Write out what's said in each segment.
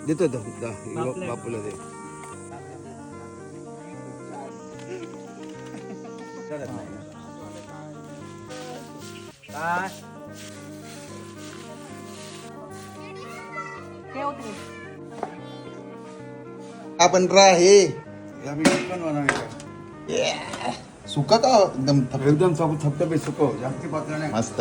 देतो बापूला दे. आपण राहे सुका का एकदम थपथपे सुको जास्ती पातळ नाही मस्त.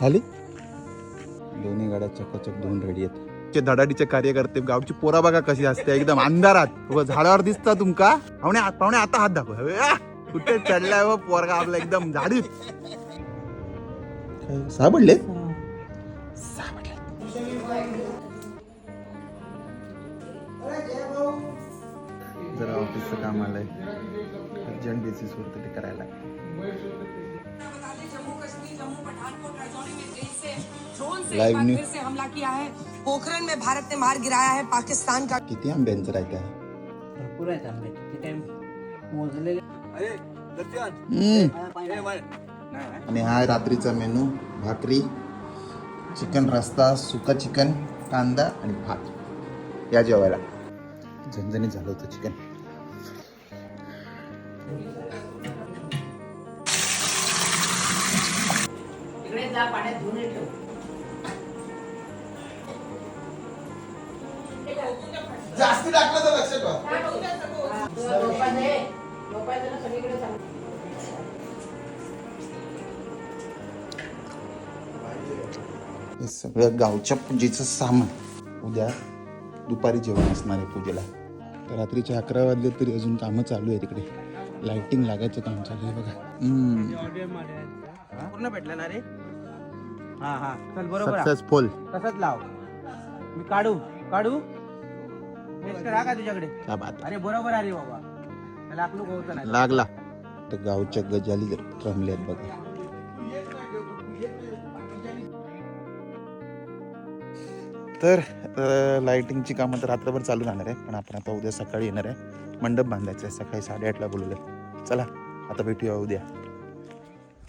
झाली दोन्ही गाड्या चकाचक धुवून रेडी आहेत. धडाडीचे कार्यकर्ते गावची पोरा बघा कशी असते एकदम अंधारात झाडावर दिसता तुमका. पाहुणे आता हात दाखव कुठे चढलाय व पोरगा आपला एकदम झाडीत. सापडले जरा ऑफिसचं काम आलंय अर्जंट बेसिस वरती ते करायला. लाइव न्यूज से हमला किया है. पोखरण में भारत ने मार गिराया है पाकिस्तान का. किती आंब्यांचं राहत आहे भरपूर आहेत आंबे. किती मोजलेले. आणि हा रात्रीचा मेनू भाकरी चिकन रस्ता सुका चिकन कांदा आणि भात. या जेवायला झणझणीत झालं होतं चिकन. जास्ती टाकलं तर लक्षात हे सगळं गावच्या पूजेचं सामान उद्या दुपारी जेवण असणार आहे पूजेला. तर रात्रीचे 11 वाजले तरी अजून कामं चालू आहे तिकडे. लाइटिंग लागायचं काम चालू आहे बघा. पूर्ण भेटलं ना रे. हा हा चल बरोबर सक्सेसफुल. तसंच लाव. मी काढू नेक्स्ट का तुझ्याकडे. क्या बात. अरे बरोबर अरे बाबा त्याला आपलं गोवचं नाही लागला. तर गावच्या गजाली रमल्यात बघा. तर लाइटिंगची कामं तर रात्रभर चालू राहणार आहे. पण आपण आता उद्या सकाळी येणार आहे. मंडप बांधायचं आहे. सकाळी 8:30ला बोलवलं. चला आता भेटूया उद्या.